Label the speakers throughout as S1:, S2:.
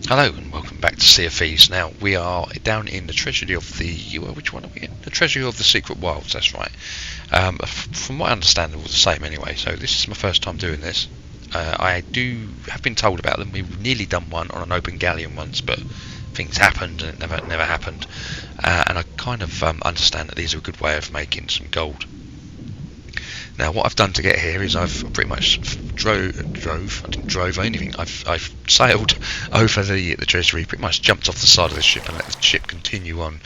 S1: Hello and welcome back to Sea of Thieves. Now we are down in the Treasury of the... which one are we in? The Treasury of the Secret Wilds, that's right. From what I understand they're all the same anyway, so this is my first time doing this. I have been told about them. We've nearly done one on an open galleon once, but things happened and it never happened. And I kind of understand that these are a good way of making some gold. Now what I've done to get here is I've pretty much I've sailed over the Treasury, pretty much jumped off the side of the ship and let the ship continue on,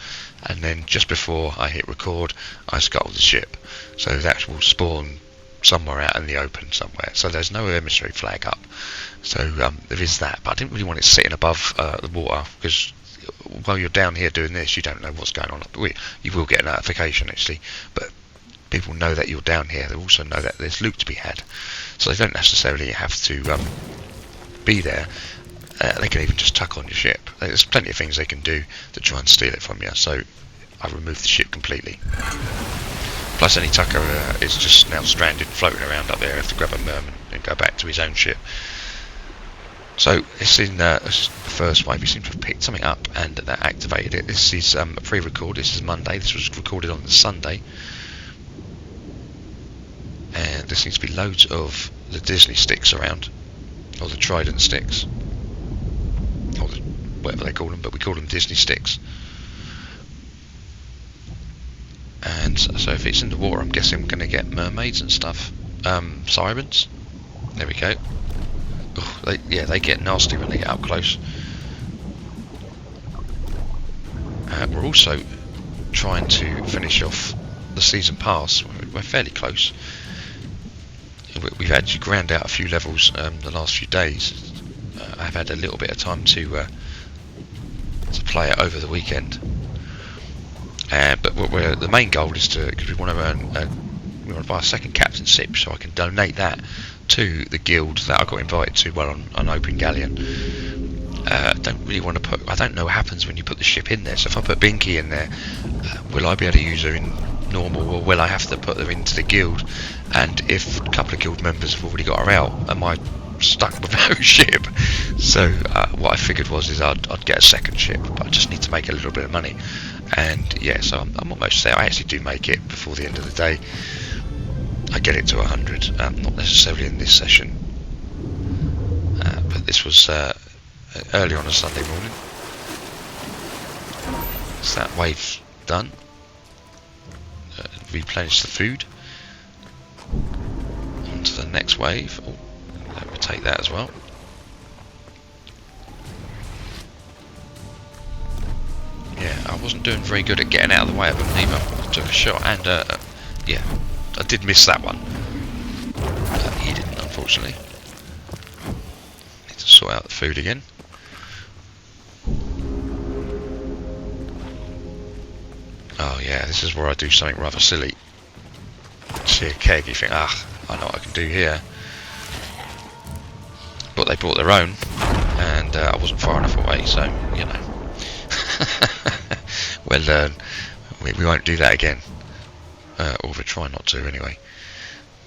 S1: and then just before I hit record I scuttled the ship, so that will spawn somewhere out in the open somewhere, so there's no emissary flag up, so there is that, but I didn't really want it sitting above the water, because while you're down here doing this you don't know what's going on. You will get a notification actually, but people know that you're down here. They also know that there's loot to be had, so they don't necessarily have to be there. They can even just tuck on your ship. There's plenty of things they can do to try and steal it from you, so I removed the ship completely. Plus any tucker is just now stranded floating around up there. I have to grab a merman and go back to his own ship. So it's in this is the first wave. We seem to have picked something up and that activated it. This is a pre-record. This is Monday. This was recorded on the Sunday. And there seems to be loads of the Disney sticks around, or the Trident sticks, or whatever they call them, but we call them Disney sticks. And so if it's in the water, I'm guessing we're going to get mermaids and stuff. Sirens. There we go. Ugh, they get nasty when they get up close. We're also trying to finish off the season pass. We're fairly close. We've actually ground out a few levels the last few days. I've had a little bit of time to play it over the weekend. But the main goal is because we want to buy a second captainship, so I can donate that to the guild that I got invited to while on an open galleon. I don't really want to put. I don't know what happens when you put the ship in there. So if I put Binky in there, will I be able to use her in normal, or will I have to put her into the guild? And if a couple of guild members have already got her out, am I stuck with no ship? So what I figured is I'd get a second ship, but I just need to make a little bit of money. And yeah, so I'm almost there. I actually do make it before the end of the day. I get it to 100, not necessarily in this session, but this was early on a Sunday morning. So that wave's done. Replenish the food. On to the next wave. Oh, let me take that as well. Yeah, I wasn't doing very good at getting out of the way of them either. I took a shot and yeah, I did miss that one. He didn't, unfortunately. Need to sort out the food again. Oh yeah, this is where I do something rather silly. See a keg, you think, I know what I can do here. But they brought their own, and I wasn't far enough away, so, you know. Well, we won't do that again. Or we'll try not to, anyway.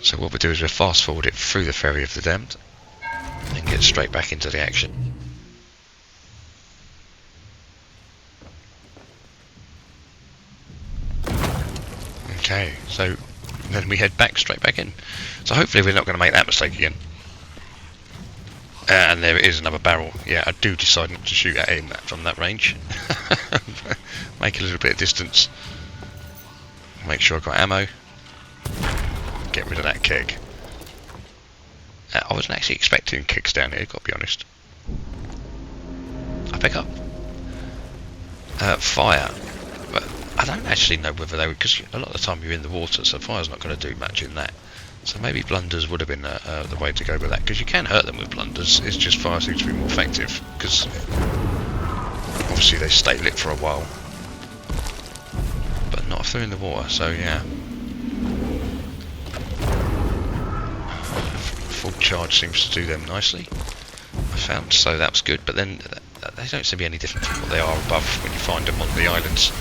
S1: So what we'll do is we'll fast forward it through the Ferry of the Damned, and get straight back into the action. Okay, so then we head straight back in. So hopefully we're not going to make that mistake again. And there is another barrel. Yeah, I do decide not to shoot at him from that range. Make a little bit of distance. Make sure I've got ammo. Get rid of that keg. I wasn't actually expecting kegs down here, got to be honest. I pick up fire. But I don't actually know whether they would, because a lot of the time you're in the water, so fire's not going to do much in that. So maybe blunders would have been the way to go with that, because you can hurt them with blunders. It's just fire seems to be more effective, because obviously they stay lit for a while, but not if they're in the water. So yeah, full charge seems to do them nicely, I found. So that was good. But then they don't seem to be any different from what they are above when you find them on the islands.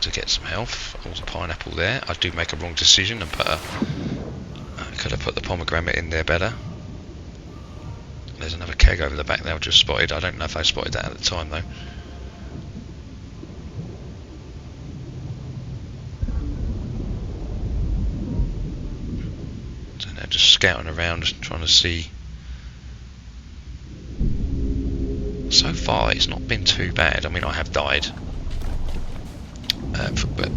S1: To get some health. All the pineapple there. I do make a wrong decision and put I could have put the pomegranate in there better. There's another keg over the back there I've just spotted. I don't know if I spotted that at the time though. So now just scouting around, trying to see. So far it's not been too bad. I mean, I have died. But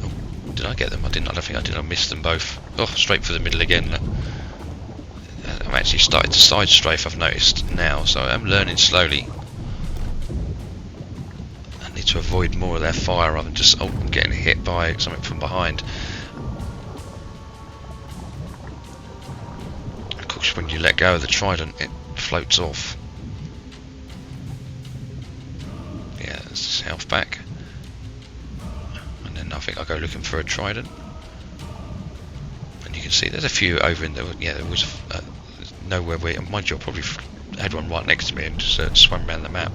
S1: oh, did I get them? I didn't. I don't think I did. I missed them both. Oh, straight for the middle again. I'm actually starting to side strafe, I've noticed now, so I'm learning slowly. I need to avoid more of their fire rather than just I'm getting hit by something from behind. Of course, when you let go of the trident, it floats off. Yeah, there's health back. And then I think I'll go looking for a trident. And you can see there's a few over in the, yeah, there was nowhere where, mind you, I probably had one right next to me and just swam around the map.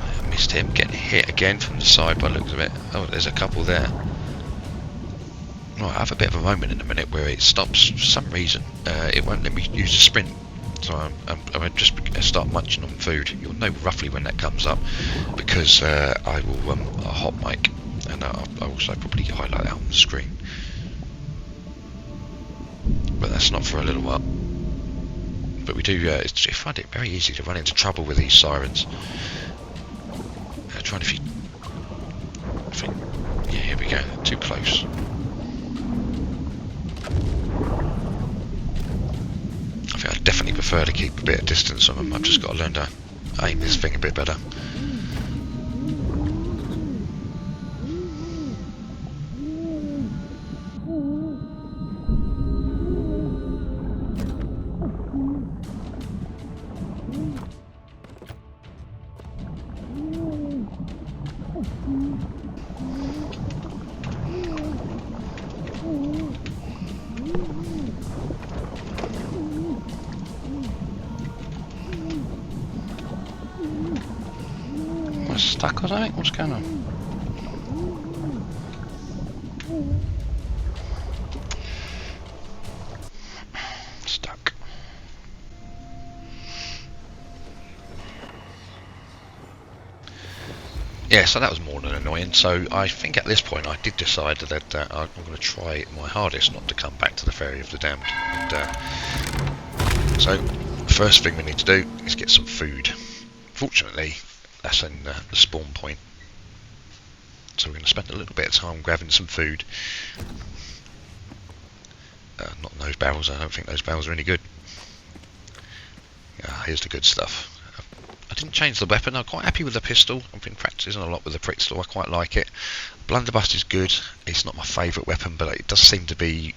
S1: I missed him, getting hit again from the side by the looks of it. Oh, there's a couple there. Right, I have a bit of a moment in a minute where it stops for some reason. It won't let me use the sprint. So I'm just start munching on food. You'll know roughly when that comes up because I will a hot mic, and I'll also probably highlight that on the screen. But that's not for a little while. But we do I find it very easy to run into trouble with these sirens. Trying to think, yeah, here we go. Too close. I think I definitely prefer to keep a bit of distance on them. I've just got to learn to aim this thing a bit better. Stuck or something? What's going on? Stuck. Yeah, so that was more than annoying. So I think at this point I did decide that I'm going to try my hardest not to come back to the Ferry of the Damned. And, so first thing we need to do is get some food. Fortunately, that's in the spawn point, so we're going to spend a little bit of time grabbing some food. Not those barrels. I don't think those barrels are any good. Here's the good stuff. I didn't change the weapon. I'm quite happy with the pistol. I've been practicing a lot with the pistol. I quite like it. Blunderbuss is good. It's not my favourite weapon, but it does seem to be,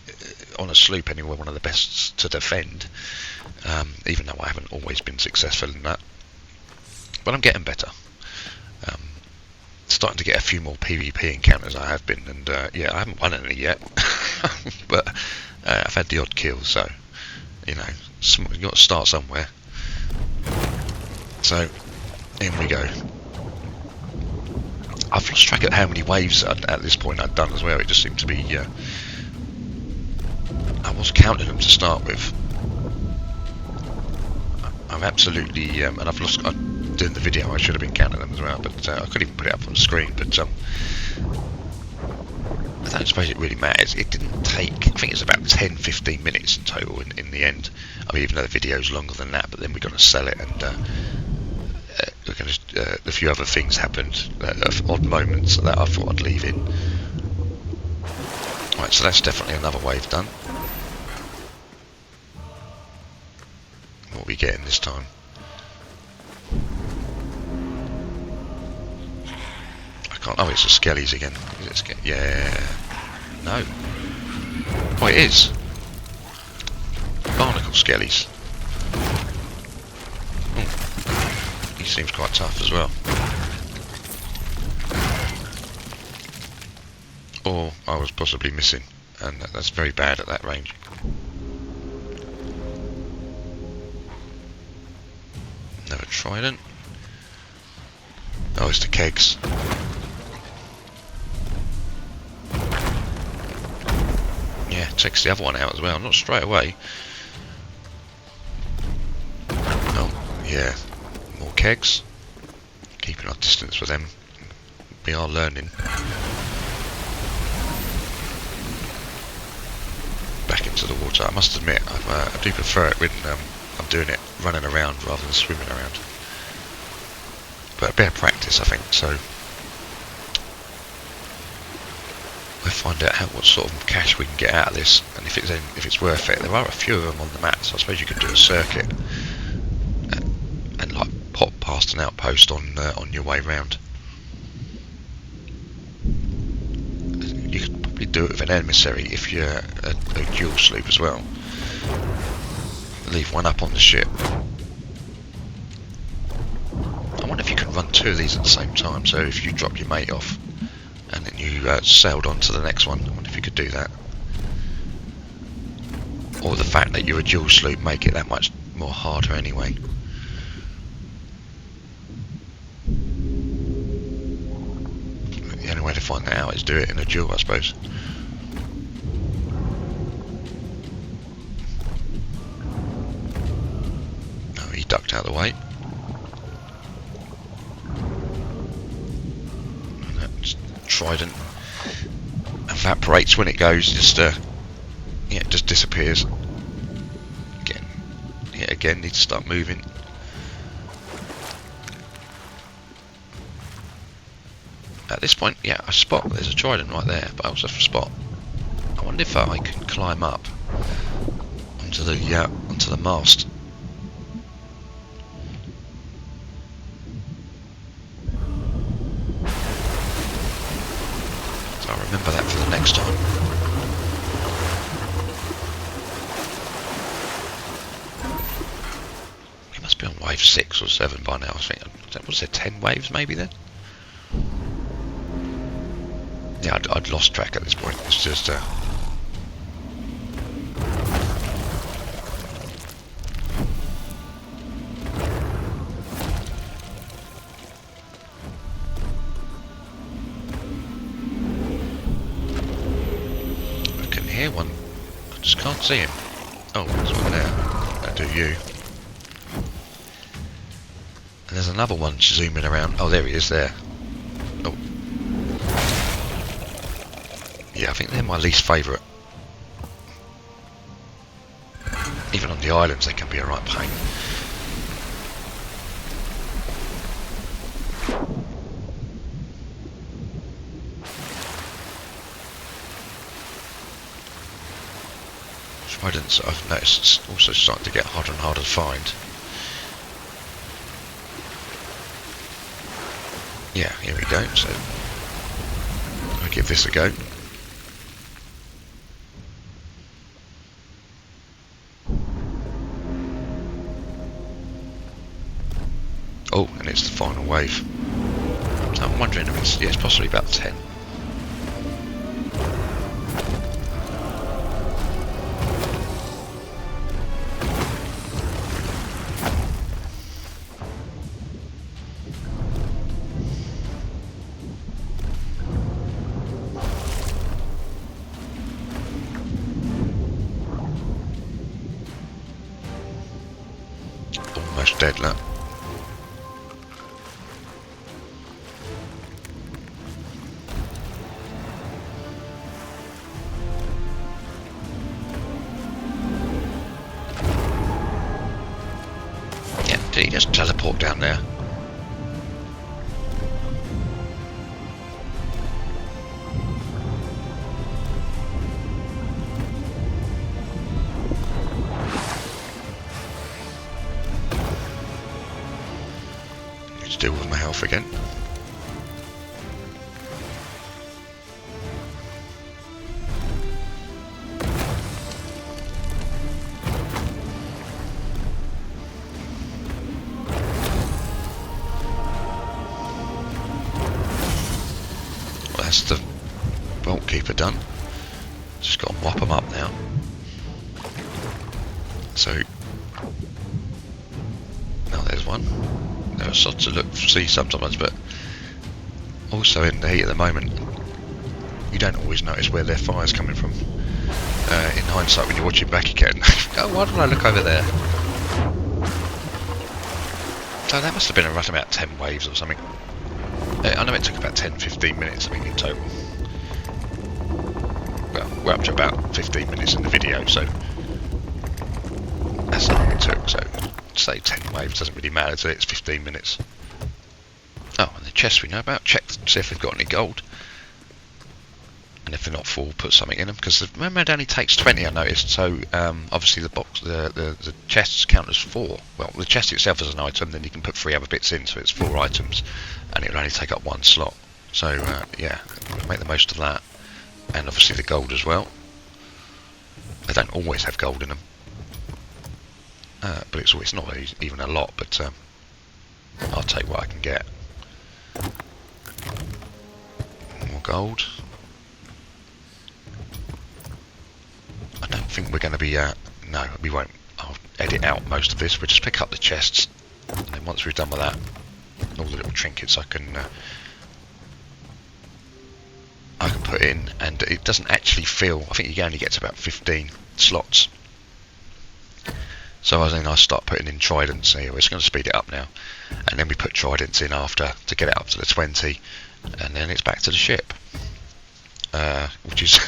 S1: on a sloop anyway, one of the best to defend, even though I haven't always been successful in that. But I'm getting better. Starting to get a few more PvP encounters I have been, and yeah, I haven't won any yet, but I've had the odd kill, so, you know, you've got to start somewhere. So, in we go. I've lost track of how many waves at this point I'd done as well. It just seemed to be, I was counting them to start with. I'm absolutely, and I've lost, doing the video I should have been counting them as well, but I couldn't even put it up on the screen, but I don't suppose it really matters. It didn't take, I think it's about 10-15 minutes in total in the end. I mean, even though the video's longer than that, but then we're going to sell it, and we're going to, a few other things happened, odd moments that I thought I'd leave in. Right, so that's definitely another wave done. What are we getting this time? Oh, it's the skellies again. Is it yeah. No. Oh, it is. Barnacle skellies. He seems quite tough as well. Or I was possibly missing, and that's very bad at that range. Another trident. Oh, it's the kegs. Yeah, takes the other one out as well. Not straight away. Yeah, more kegs. Keeping our distance with them. We are learning. Back into the water. I must admit, I do prefer it when I'm doing it running around rather than swimming around. But a bit of practice, I think. So we'll find out what sort of cash we can get out of this, and if it's worth it. There are a few of them on the map, so I suppose you could do a circuit and like pop past an outpost on your way round. You could probably do it with an emissary if you're a dual sloop as well. Leave one up on the ship. I wonder if you can run two of these at the same time. So if you drop your mate off and then you sailed on to the next one, I wonder if you could do that. Or the fact that you're a dual sloop make it that much more harder anyway. The only way to find that out is do it in a duel, I suppose. Oh, he ducked out of the way. And that trident evaporates when it goes. Just yeah, it just disappears. Again, need to start moving. At this point, yeah, I spot there's a trident right there, but I also spot. I wonder if I can climb up onto the mast. So I'll remember that for the next time. It must be on wave 6 or 7 by now. I think. Was there 10 waves maybe then? Yeah, I'd lost track at this point. It's just I can hear one. I just can't see him. Oh, there's one there. That'll do you. And there's another one zooming around. Oh, there he is there. Oh. Yeah, I think they're my least favourite. Even on the islands they can be a right pain. Tridents, I've noticed, also starting to get harder and harder to find. Yeah, here we go, so I'll give this a go. Oh, and it's the final wave. So I'm wondering if it's possibly about 10. Almost dead, look. Did he just teleport down there? Need to deal with my health again. That's the Vault Keeper done. Just got to mop them up now. So, now there's one. They're sort to see sometimes, but also in the heat at the moment, you don't always notice where their fire's coming from. In hindsight, when you're watching back again, oh, why did I look over there? So that must have been around about 10 waves or something. I know it took about 10-15 minutes, I think, in total. Well, we're up to about 15 minutes in the video, so that's how long it took. So, say 10 waves doesn't really matter, so it's 15 minutes. Oh, and the chests we know about. Check to see if they've got any gold. And if they're not full, put something in them. Because the mermaid only takes 20, I noticed. So obviously the box, the chests count as 4. Well, the chest itself is an item, then you can put 3 other bits in, so it's 4 items, and it'll only take up 1 slot. So yeah, make the most of that. And obviously the gold as well. They don't always have gold in them, but it's not even a lot. But I'll take what I can get. More gold. I don't think we're going to be, no, we won't. I'll edit out most of this. We'll just pick up the chests, and then once we've done with that, all the little trinkets I can put in, and it doesn't actually feel, I think you only get to about 15 slots. So then I start putting in tridents here. We're just going to speed it up now, and then we put tridents in after to get it up to the 20, and then it's back to the ship, which is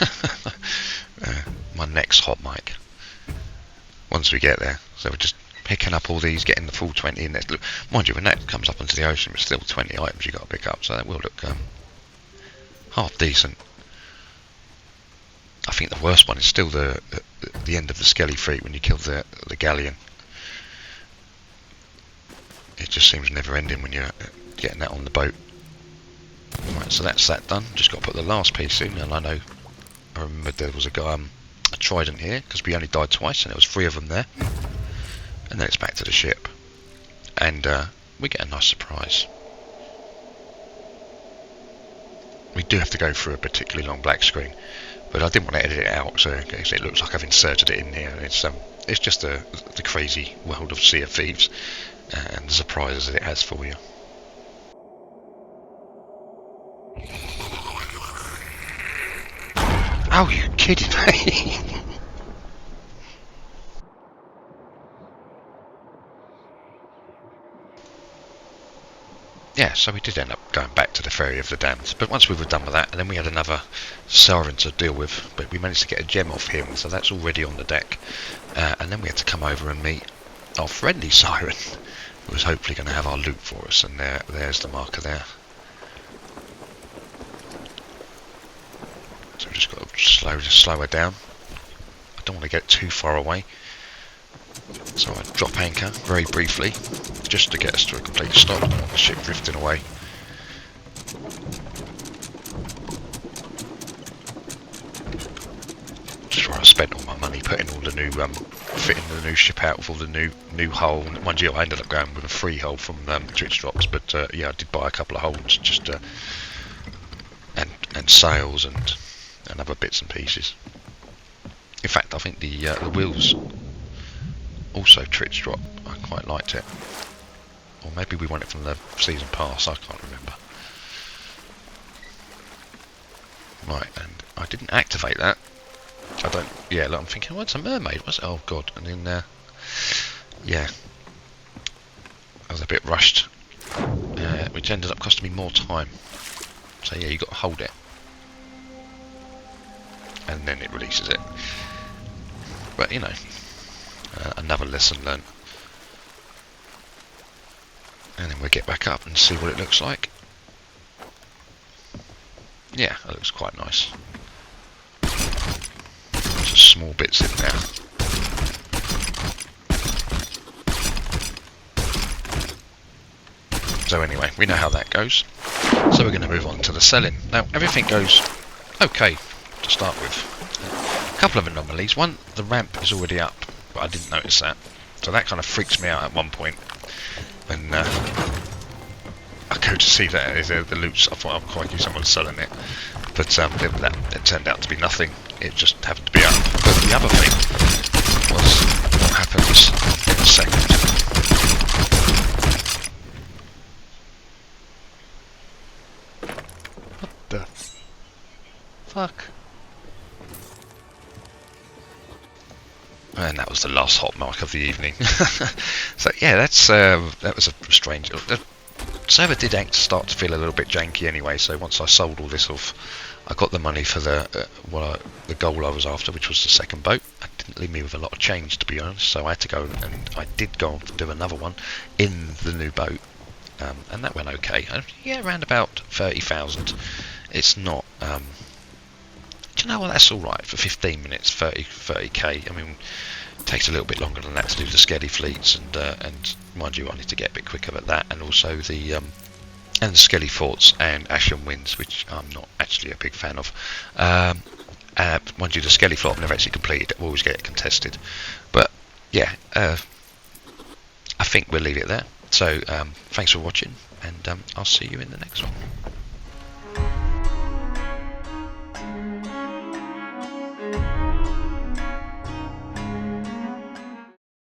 S1: my next hot mic once we get there. So we're just picking up all these, getting the full 20 in there. Look, mind you, when that comes up into the ocean, it's still 20 items you've got to pick up, so that will look half decent. I think the worst one is still the end of the skelly fleet when you kill the galleon. It just seems never ending when you're getting that on the boat. Right, so that's that done. Just got to put the last piece in, and I remembered there was a trident here, because we only died twice and there was 3 of them there. And then it's back to the ship, and we get a nice surprise. We do have to go through a particularly long black screen, but I didn't want to edit it out, so it looks like I've inserted it in here. It's just the crazy world of Sea of Thieves, and the surprises that it has for you. Oh, you kidding me? Yeah, so we did end up going back to the Ferry of the Damned, but once we were done with that, and then we had another siren to deal with, but we managed to get a gem off him, so that's already on the deck. And then we had to come over and meet our friendly siren, who was hopefully going to have our loot for us, and there's the marker there. So we've just got to slow her down. I don't want to get too far away, so I drop anchor very briefly, just to get us to a complete stop. The ship drifting away. Just where I spent all my money putting all the new, fitting the new ship out with all the new hull. Mind you, I ended up going with a free hull from Twitch Drops, but yeah, I did buy a couple of hulls, just and sails and other bits and pieces. In fact, I think the wheels also Twitch Drop. I quite liked it. Or maybe we won it from the season pass, I can't remember. Right, and I didn't activate that. I don't, yeah, look, I'm thinking, oh, it's a mermaid, was it? Oh god, and then, yeah. I was a bit rushed, which ended up costing me more time. So yeah, you got to hold it. And then it releases it. But, you know, another lesson learned. And then we'll get back up and see what it looks like. Yeah, that looks quite nice. Just small bits in there. So anyway, we know how that goes. So we're going to move on to the selling. Now, everything goes okay to start with. A couple of anomalies. One, the ramp is already up, but I didn't notice that. So that kind of freaks me out at one point. And I go to see that is the loot. I thought, oh crikey, someone's selling it, but it turned out to be nothing. It just happened to be up. But the other thing was what happens in a second. What the fuck? And that was the last hot mark of the evening. So yeah, that was a strange. The server did start to feel a little bit janky anyway. So once I sold all this off, I got the money for the goal I was after, which was the second boat. It didn't leave me with a lot of change, to be honest. So I had to go, and I did go on to do another one in the new boat, and that went okay. Yeah, around about 30,000. It's not. Do you know what? That's all right for 15 minutes, 30k. I mean, it takes a little bit longer than that to do the skelly fleets, and mind you, I need to get a bit quicker at that, and also the skelly forts and ashen winds, which I'm not actually a big fan of. Mind you, the skelly fort I've never actually completed. I always get it contested, but yeah, I think we'll leave it there. So thanks for watching, and I'll see you in the next one.